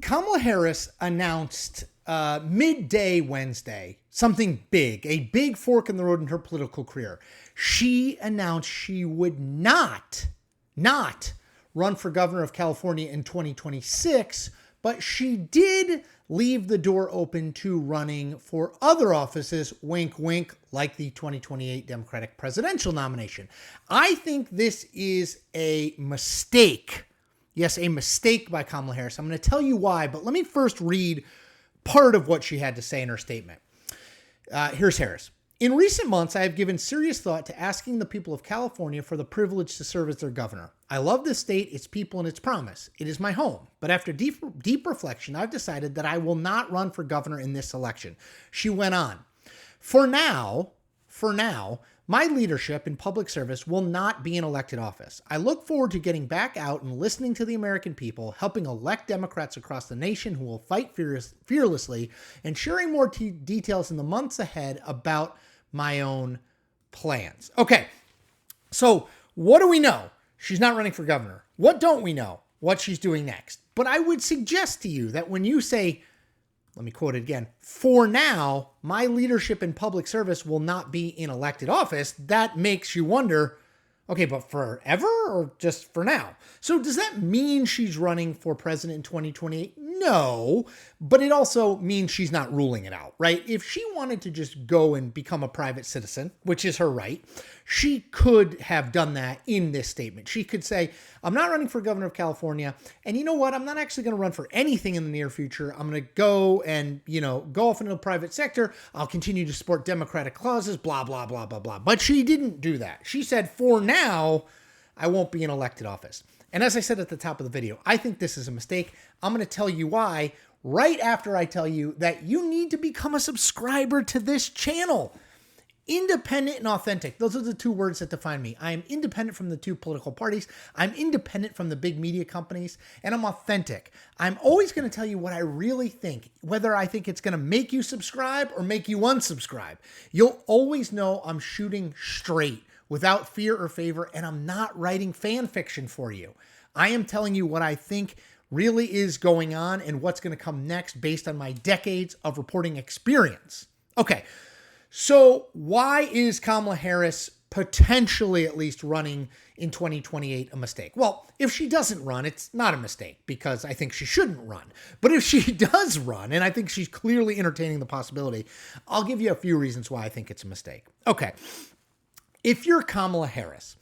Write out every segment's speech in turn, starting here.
Kamala Harris announced midday Wednesday something big, a big fork in the road in her political career. She announced she would not run for governor of California in 2026, but she did leave the door open to running for other offices, wink, wink, like the 2028 Democratic presidential nomination. I think this is a mistake. Yes, a mistake by Kamala Harris. I'm going to tell you why, but let me first read part of what she had to say in her statement. Here's Harris. In recent months, I have given serious thought to asking the people of California for the privilege to serve as their governor. I love this state, its people, and its promise. It is my home. But after deep reflection, I've decided that I will not run for governor in this election. She went on. For now, my leadership in public service will not be in elected office. I look forward to getting back out and listening to the American people, helping elect Democrats across the nation who will fight fearlessly, and sharing more details in the months ahead about my own plans. Okay, so what do we know? She's not running for governor. What don't we know? What she's doing next. But I would suggest to you that when you say, let me quote it again, for now, my leadership in public service will not be in elected office, that makes you wonder, okay, but forever or just for now? So does that mean she's running for president in 2028? No, but it also means she's not ruling it out, right? If she wanted to just go and become a private citizen, which is her right, she could have done that in this statement. She could say, I'm not running for governor of California, and you know what? I'm not actually going to run for anything in the near future. I'm going to go and, go off into the private sector. I'll continue to support Democratic causes, blah, blah, blah, blah, blah. But she didn't do that. She said, for now, I won't be in elected office. And as I said at the top of the video, I think this is a mistake. I'm going to tell you why right after I tell you that you need to become a subscriber to this channel. Independent and authentic. Those are the two words that define me. I am independent from the two political parties. I'm independent from the big media companies, and I'm authentic. I'm always going to tell you what I really think, whether I think it's going to make you subscribe or make you unsubscribe. You'll always know I'm shooting straight, without fear or favor, and I'm not writing fan fiction for you. I am telling you what I think really is going on and what's going to come next based on my decades of reporting experience. Okay, so why is Kamala Harris potentially at least running in 2028 a mistake? Well, if she doesn't run, it's not a mistake because I think she shouldn't run. But if she does run, and I think she's clearly entertaining the possibility, I'll give you a few reasons why I think it's a mistake. Okay. If you're Kamala Harris,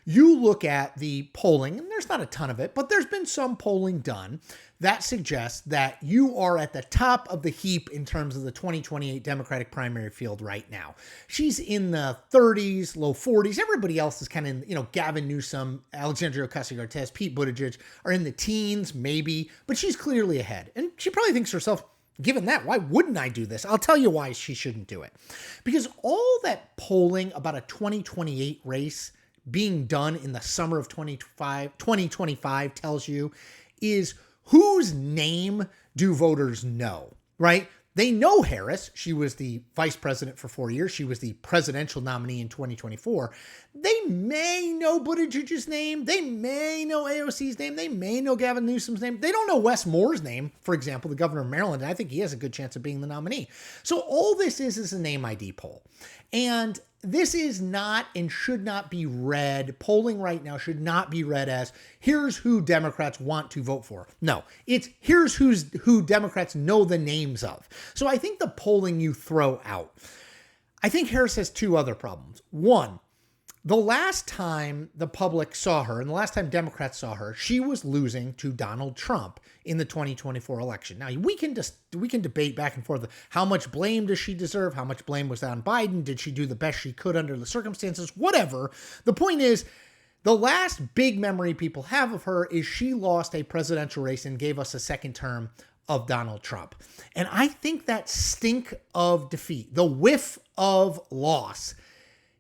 you look at the polling, and there's not a ton of it, but there's been some polling done that suggests that you are at the top of the heap in terms of the 2028 Democratic primary field right now. She's in the 30s, low 40s. Everybody else is kind of in, Gavin Newsom, Alexandria Ocasio-Cortez, Pete Buttigieg are in the teens, maybe, but she's clearly ahead. And she probably thinks to herself, given that, why wouldn't I do this? I'll tell you why she shouldn't do it. Because all that polling about a 2028 race being done in the summer of 2025 tells you is whose name do voters know, right? They know Harris. She was the vice president for 4 years. She was the presidential nominee in 2024. They may know Buttigieg's name. They may know AOC's name. They may know Gavin Newsom's name. They don't know Wes Moore's name, for example, the governor of Maryland. And I think he has a good chance of being the nominee. So all this is a name ID poll. And this is not and should not be read, polling right now should not be read as, here's who Democrats want to vote for. No, it's here's who Democrats know the names of. So I think the polling you throw out. I think Harris has two other problems. One, the last time the public saw her and the last time Democrats saw her, she was losing to Donald Trump in the 2024 election. Now, we can debate back and forth. How much blame does she deserve? How much blame was on Biden? Did she do the best she could under the circumstances? Whatever. The point is, the last big memory people have of her is she lost a presidential race and gave us a second term of Donald Trump. And I think that stink of defeat, the whiff of loss,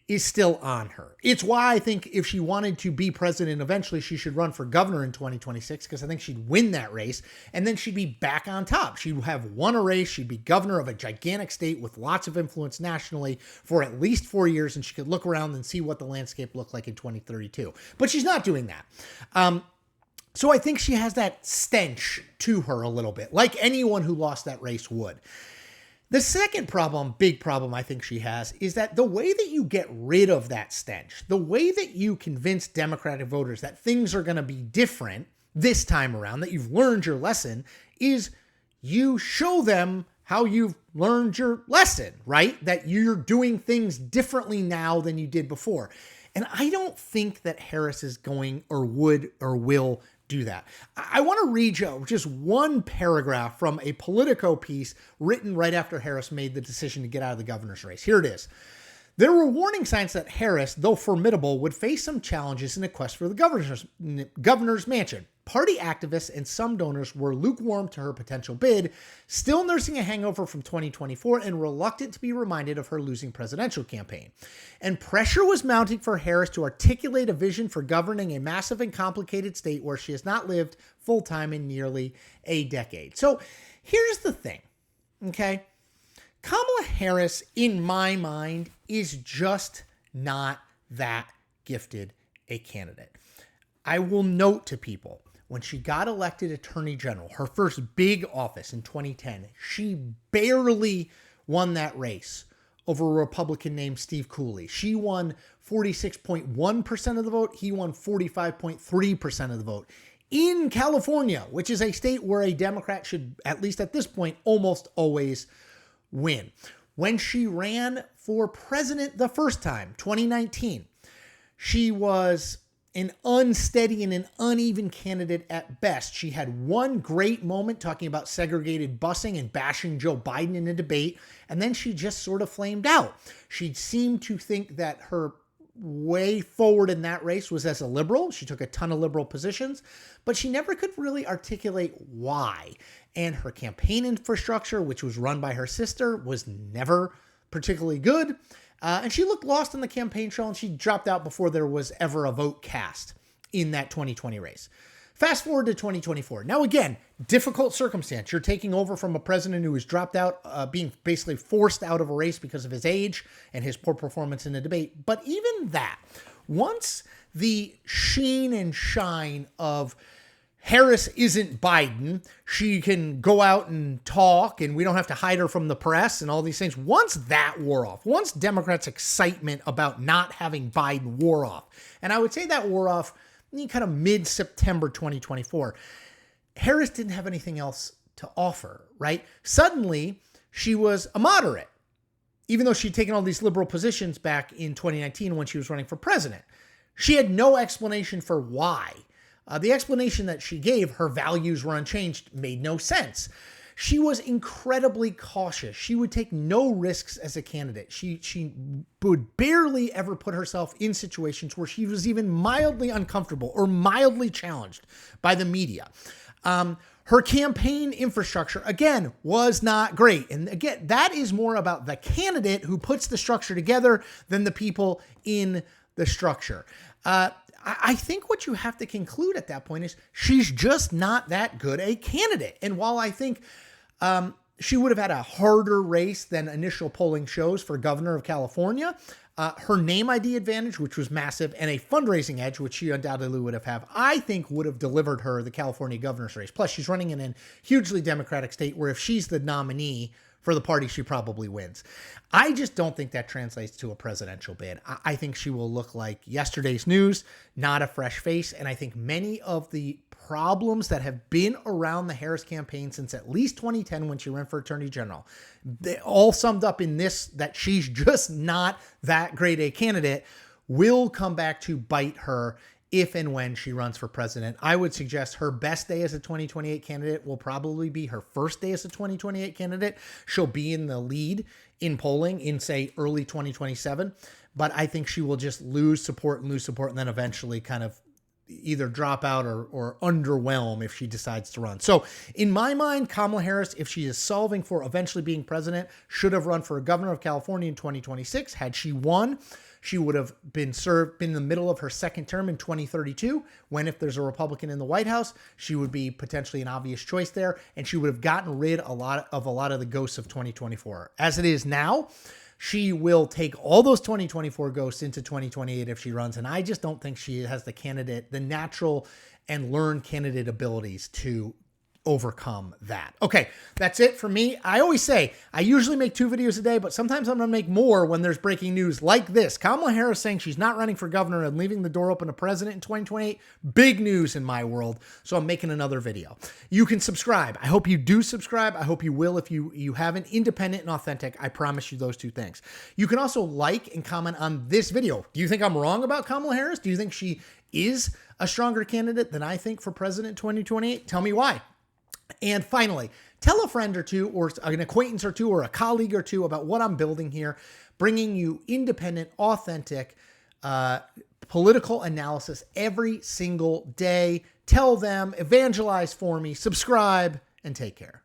is still on her. It's why I think if she wanted to be president eventually, she should run for governor in 2026, because I think she'd win that race, and then she'd be back on top. She'd have won a race. She'd be governor of a gigantic state with lots of influence nationally for at least 4 years, and she could look around and see what the landscape looked like in 2032. But she's not doing that. So I think she has that stench to her a little bit, like anyone who lost that race would. The second problem, big problem I think she has, is that the way that you get rid of that stench, the way that you convince Democratic voters that things are going to be different this time around, that you've learned your lesson, is you show them how you've learned your lesson, right? That you're doing things differently now than you did before. And I don't think that Harris is going or would or will do that. I want to read you just one paragraph from a Politico piece written right after Harris made the decision to get out of the governor's race. Here it is. There were warning signs that Harris, though formidable, would face some challenges in the quest for the governor's mansion. Party activists and some donors were lukewarm to her potential bid, still nursing a hangover from 2024 and reluctant to be reminded of her losing presidential campaign. And pressure was mounting for Harris to articulate a vision for governing a massive and complicated state where she has not lived full-time in nearly a decade. So here's the thing, okay? Kamala Harris, in my mind, is just not that gifted a candidate. I will note to people, when she got elected Attorney General, her first big office in 2010, she barely won that race over a Republican named Steve Cooley. She won 46.1% of the vote. He won 45.3% of the vote. In California, which is a state where a Democrat should, at least at this point, almost always win. When she ran for president the first time, 2019, she was an unsteady and an uneven candidate at best. She had one great moment talking about segregated busing and bashing Joe Biden in a debate, and then she just sort of flamed out. She seemed to think that her way forward in that race was as a liberal. She took a ton of liberal positions, but she never could really articulate why. And her campaign infrastructure, which was run by her sister, was never particularly good. And she looked lost in the campaign trail, and she dropped out before there was ever a vote cast in that 2020 race. Fast forward to 2024. Now, again, difficult circumstance. You're taking over from a president who was dropped out, being basically forced out of a race because of his age and his poor performance in the debate. But even that, once the sheen and shine of Harris isn't Biden, she can go out and talk, and we don't have to hide her from the press and all these things. Once that wore off, once Democrats' excitement about not having Biden wore off, and I would say that wore off kind of mid-September 2024, Harris didn't have anything else to offer, right? Suddenly, she was a moderate, even though she'd taken all these liberal positions back in 2019 when she was running for president. She had no explanation for why. The explanation that she gave, her values were unchanged, made no sense. She was incredibly cautious. She would take no risks as a candidate. She would barely ever put herself in situations where she was even mildly uncomfortable or mildly challenged by the media. Her campaign infrastructure, again, was not great. And again, that is more about the candidate who puts the structure together than the people in the structure. I think what you have to conclude at that point is she's just not that good a candidate. And while I think she would have had a harder race than initial polling shows for governor of California, her name ID advantage, which was massive, and a fundraising edge, which she undoubtedly would have, I think would have delivered her the California governor's race. Plus, she's running in a hugely Democratic state where if she's the nominee for the party, she probably wins. I just don't think that translates to a presidential bid. I think she will look like yesterday's news, not a fresh face. And I think many of the problems that have been around the Harris campaign since at least 2010 when she ran for attorney general, they all summed up in this, that she's just not that great a candidate, will come back to bite her if and when she runs for president. I would suggest her best day as a 2028 candidate will probably be her first day as a 2028 candidate. She'll be in the lead in polling in, say, early 2027. But I think she will just lose support, and then eventually kind of either drop out or underwhelm if she decides to run. So in my mind, Kamala Harris, if she is solving for eventually being president, should have run for governor of California in 2026. Had she won, she would have been in the middle of her second term in 2032, when if there's a Republican in the White House, she would be potentially an obvious choice there, and she would have gotten rid of a lot of the ghosts of 2024. As it is now, she will take all those 2024 ghosts into 2028 if she runs, and I just don't think she has the natural and learn candidate abilities to overcome that. Okay, that's it for me. I always say I usually make 2 videos a day, but sometimes I'm going to make more when there's breaking news like this. Kamala Harris saying she's not running for governor and leaving the door open to president in 2028. Big news in my world. So I'm making another video. You can subscribe. I hope you do subscribe. I hope you will if you haven't. Independent and authentic. I promise you those 2 things. You can also like and comment on this video. Do you think I'm wrong about Kamala Harris? Do you think she is a stronger candidate than I think for president in 2028? Tell me why. And finally, tell a friend or 2 or an acquaintance or 2 or a colleague or 2 about what I'm building here, bringing you independent, authentic political analysis every single day. Tell them, evangelize for me, subscribe, and take care.